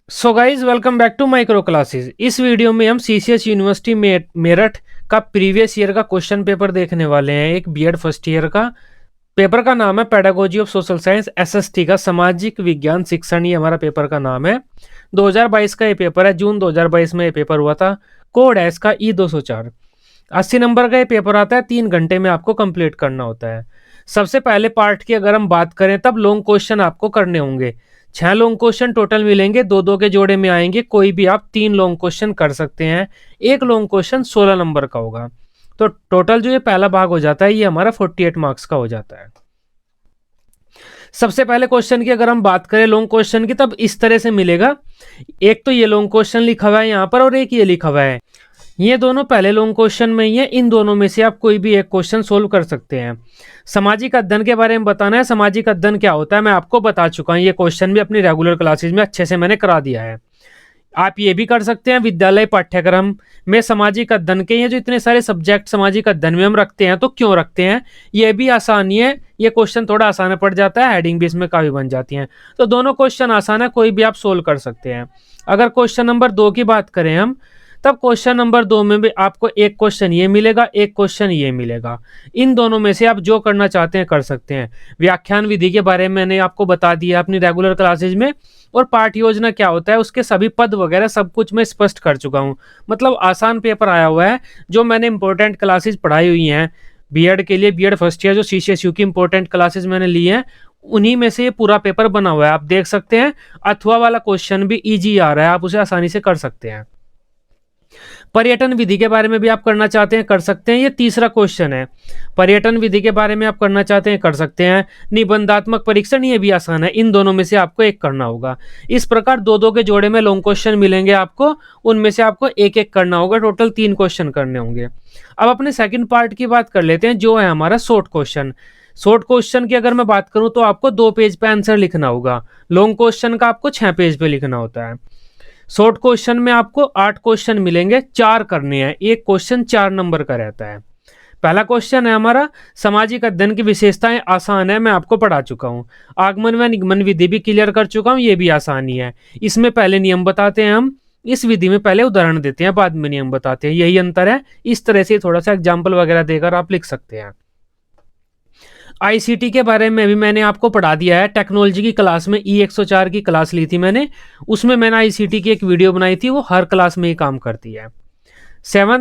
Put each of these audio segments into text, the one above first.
So guys welcome back to micro classes. इस video में हम सीसीएस यूनिवर्सिटी मेरठ का प्रीवियस ईयर का क्वेश्चन पेपर देखने वाले हैं। एक बीएड फर्स्ट ईयर का पेपर का नाम है pedagogy of social science SST का सामाजिक विज्ञान शिक्षण, ये हमारा पेपर का नाम है। 2022 का ये पेपर है, जून 2022 में ये पेपर हुआ था। कोड है इसका E204। 80 नंबर का ये पेपर आता है, 3 घंटे में आपको कंप्लीट करना होता है। सबसे पहले पार्ट की अगर हम बात करें तब लॉन्ग क्वेश्चन आपको करने होंगे। 6 लॉन्ग क्वेश्चन टोटल मिलेंगे, दो दो के जोड़े में आएंगे। कोई भी आप 3 लॉन्ग क्वेश्चन कर सकते हैं। एक लॉन्ग क्वेश्चन 16 नंबर का होगा। तो टोटल जो ये पहला भाग हो जाता है ये हमारा 48 मार्क्स का हो जाता है। सबसे पहले क्वेश्चन की अगर हम बात करें लॉन्ग क्वेश्चन की, तब इस तरह से मिलेगा। एक तो ये लॉन्ग क्वेश्चन लिखा हुआ है यहाँ पर और एक ये लिखा हुआ है। ये दोनों पहले लॉन्ग क्वेश्चन में ही है। इन दोनों में से आप कोई भी एक क्वेश्चन सोल्व कर सकते हैं। सामाजिक अध्ययन के बारे में बताना है। सामाजिक अध्ययन क्या होता है मैं आपको बता चुका हूँ। ये क्वेश्चन भी अपनी रेगुलर क्लासेस में अच्छे से मैंने करा दिया है। आप ये भी कर सकते हैं विद्यालय पाठ्यक्रम में सामाजिक अध्ययन के ये जो इतने सारे सब्जेक्ट सामाजिक अध्ययन में हम रखते हैं तो क्यों रखते हैं, ये भी आसानी है। ये क्वेश्चन थोड़ा आसान पड़ जाता है, हेडिंग भी इसमें काफी बन जाती है। तो दोनों क्वेश्चन आसान है, कोई भी आप सोल्व कर सकते हैं। अगर क्वेश्चन नंबर 2 की बात करें हम, तब क्वेश्चन नंबर 2 में भी आपको एक क्वेश्चन ये मिलेगा, एक क्वेश्चन ये मिलेगा। इन दोनों में से आप जो करना चाहते हैं कर सकते हैं। व्याख्यान विधि के बारे में मैंने आपको बता दिया अपनी रेगुलर क्लासेज में, और पाठ योजना क्या होता है उसके सभी पद वगैरह सब कुछ मैं स्पष्ट कर चुका हूँ। मतलब आसान पेपर आया हुआ है। जो मैंने इंपॉर्टेंट क्लासेज पढ़ाई हुई हैं बीएड के लिए, बीएड फर्स्ट ईयर जो सीसीएसयू की इंपॉर्टेंट क्लासेज मैंने ली हैं, उन्हीं में से ये पूरा पेपर बना हुआ है। आप देख सकते हैं अथवा वाला क्वेश्चन भी इजी आ रहा है, आप उसे आसानी से कर सकते हैं। पर्यटन विधि के बारे में भी आप करना चाहते हैं कर सकते हैं। ये तीसरा क्वेश्चन है। पर्यटन विधि के बारे में आप करना चाहते हैं कर सकते हैं। निबंधात्मक परीक्षण ये भी आसान है। इन दोनों में से आपको एक करना होगा। इस प्रकार दो दो के जोड़े में लॉन्ग क्वेश्चन मिलेंगे आपको, उनमें से आपको एक एक करना होगा। टोटल 3 क्वेश्चन करने होंगे। अब अपने सेकंड पार्ट की बात कर लेते हैं जो है हमारा शॉर्ट क्वेश्चन। शॉर्ट क्वेश्चन की अगर मैं बात करूं तो आपको 2 पेज पे आंसर लिखना होगा। लॉन्ग क्वेश्चन का आपको 6 पेज पे लिखना होता है। शॉर्ट क्वेश्चन में आपको 8 क्वेश्चन मिलेंगे, 4 करने हैं। एक क्वेश्चन 4 नंबर का रहता है। पहला क्वेश्चन है हमारा सामाजिक अध्ययन की विशेषताएं, आसान है, मैं आपको पढ़ा चुका हूं। आगमन व निगमन विधि भी क्लियर कर चुका हूं, ये भी आसान ही है। इसमें पहले नियम बताते हैं हम, इस विधि में पहले उदाहरण देते हैं, बाद में नियम बताते हैं, यही अंतर है। इस तरह से थोड़ा सा एग्जाम्पल वगैरह देकर आप लिख सकते हैं। आईसीटी के बारे में भी मैंने आपको पढ़ा दिया है। टेक्नोलॉजी की क्लास में E104 की क्लास ली थी मैंने, उसमें मैंने आईसीटी की एक वीडियो बनाई थी, वो हर क्लास में ही काम करती है। 7वां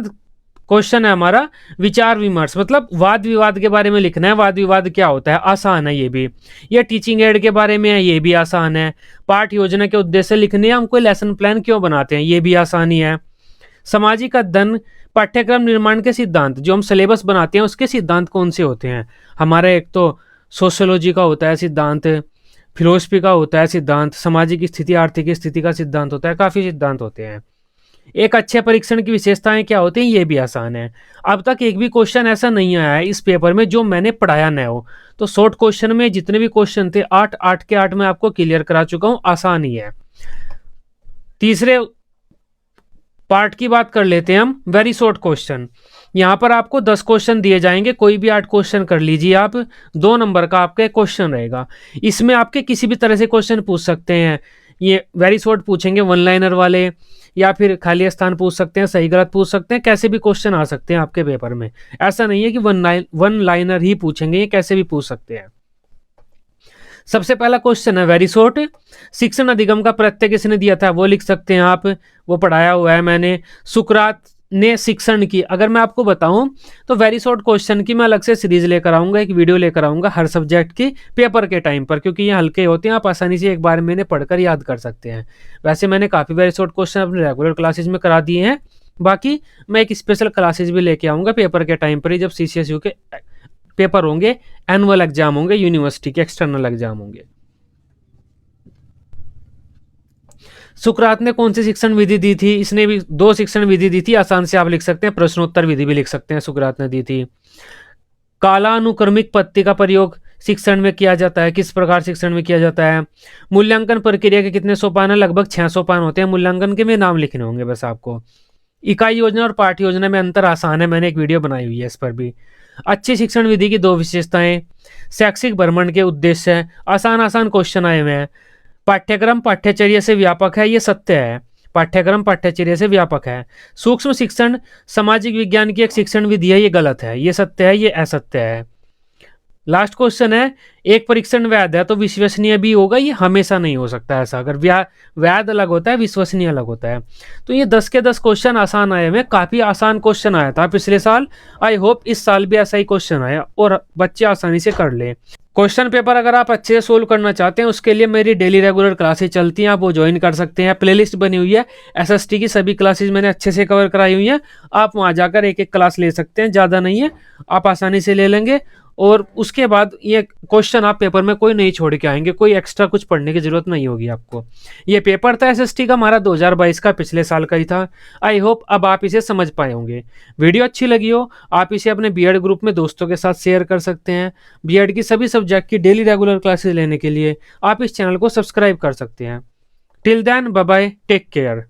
क्वेश्चन है हमारा विचार विमर्श, मतलब वाद विवाद के बारे में लिखना है। वाद विवाद क्या होता है, आसान है ये भी। ये टीचिंग एड के बारे में है, ये भी आसान है। पाठ योजना के उद्देश्य लिखने हैं, हम कोई लेसन प्लान क्यों बनाते हैं, ये भी आसानी है। सामाजिक अध्ययन पाठ्यक्रम निर्माण के सिद्धांत, जो हम सिलेबस बनाते हैं उसके सिद्धांत कौन से होते हैं हमारे, एक तो सोशियोलॉजी का होता है सिद्धांत, फिलोसफी का होता है सिद्धांत, सामाजिक स्थिति आर्थिक स्थिति का सिद्धांत होता है, काफी सिद्धांत होते हैं। एक अच्छे परीक्षण की विशेषताएं क्या होती हैं, ये भी आसान है। अब तक एक भी क्वेश्चन ऐसा नहीं आया है इस पेपर में जो मैंने पढ़ाया न हो। तो शॉर्ट क्वेश्चन में जितने भी क्वेश्चन थे 8 के 8 मैं आपको क्लियर करा चुका हूं, आसान ही है। तीसरे पार्ट की बात कर लेते हैं हम, वेरी शॉर्ट क्वेश्चन। यहां पर आपको 10 क्वेश्चन दिए जाएंगे, कोई भी 8 क्वेश्चन कर लीजिए आप। 2 नंबर का आपका क्वेश्चन रहेगा। इसमें आपके किसी भी तरह से क्वेश्चन पूछ सकते हैं। ये वेरी शॉर्ट पूछेंगे, 1 लाइनर वाले, या फिर खाली स्थान पूछ सकते हैं, सही गलत पूछ सकते हैं, कैसे भी क्वेश्चन आ सकते हैं आपके पेपर में। ऐसा नहीं है कि 1 लाइनर ही पूछेंगे, ये कैसे भी पूछ सकते हैं। सबसे पहला क्वेश्चन है वेरी शॉर्ट, शिक्षण अधिगम का प्रत्यय किसने दिया था, वो लिख सकते हैं आप, वो पढ़ाया हुआ है मैंने। सुकरात ने शिक्षण की, अगर मैं आपको बताऊं तो वेरी शॉर्ट क्वेश्चन की मैं अलग से सीरीज लेकर आऊंगा, एक वीडियो लेकर आऊंगा हर सब्जेक्ट की पेपर के टाइम पर, क्योंकि ये हल्के होते हैं, आप आसानी से एक बार में इन्हें पढ़कर याद कर सकते हैं। वैसे मैंने काफ़ी वेरी शॉर्ट क्वेश्चन अपने रेगुलर क्लासेज में करा दिए हैं, बाकी मैं एक स्पेशल क्लासेज भी लेके आऊँगा पेपर के टाइम पर ही, जब CCSU के पेपर होंगे, एनुअल एग्जाम होंगे, यूनिवर्सिटी के एक्सटर्नल एग्जाम होंगे। सुकरात ने कौन सी शिक्षण विधि दी थी, इसने भी 2 शिक्षण विधि दी थी, आसान से आप लिख सकते हैं। प्रश्नोत्तर विधि भी लिख सकते हैं, सुकरात ने दी थी। कालानुक्रमिक पत्ती का प्रयोग शिक्षण में किया जाता है, किस प्रकार शिक्षण में किया जाता है। मूल्यांकन प्रक्रिया के कितने सोपान है, लगभग 6 सोपान होते हैं। मूल्यांकन के में नाम लिखने होंगे बस आपको। इकाई योजना और पाठ योजना में अंतर आसान है, मैंने एक वीडियो बनाई हुई है इस पर भी। अच्छी शिक्षण विधि की 2 विशेषताएं, शैक्षिक भ्रमण के उद्देश्य, आसान आसान क्वेश्चन आए हुए हैं। पाठ्यक्रम पाठ्यचर्या से व्यापक है, ये सत्य है। पाठ्यक्रम पाठ्यचर्या से व्यापक है। सूक्ष्म शिक्षण सामाजिक विज्ञान की एक शिक्षण विधि है, ये गलत है। ये सत्य है, ये असत्य है। लास्ट क्वेश्चन है, एक परीक्षण वैध है तो विश्वसनीय भी होगा, ये हमेशा नहीं हो सकता ऐसा। अगर वैध अलग होता है, विश्वसनीय अलग होता है। तो ये 10 के 10 क्वेश्चन आसान आए हुए, काफी आसान क्वेश्चन आया था पिछले साल। आई होप इस साल भी ऐसा ही क्वेश्चन आया और बच्चे आसानी से कर ले। क्वेश्चन पेपर अगर आप अच्छे से सोल्व करना चाहते हैं, उसके लिए मेरी डेली रेगुलर क्लासेस चलती हैं, आप वो ज्वाइन कर सकते हैं। प्लेलिस्ट बनी हुई है, एसएसटी की सभी क्लासेस मैंने अच्छे से कवर कराई हुई हैं। आप वहाँ जाकर एक एक क्लास ले सकते हैं, ज़्यादा नहीं है, आप आसानी से ले लेंगे। और उसके बाद ये क्वेश्चन आप पेपर में कोई नहीं छोड़ के आएंगे, कोई एक्स्ट्रा कुछ पढ़ने की जरूरत नहीं होगी आपको। ये पेपर था एसएसटी का हमारा 2022 का, पिछले साल का ही था। आई होप अब आप इसे समझ पाए होंगे। वीडियो अच्छी लगी हो, आप इसे अपने बीएड ग्रुप में दोस्तों के साथ शेयर कर सकते हैं। बीएड की सभी सब्जेक्ट की डेली रेगुलर क्लासेस लेने के लिए आप इस चैनल को सब्सक्राइब कर सकते हैं। Till then bye bye, take care.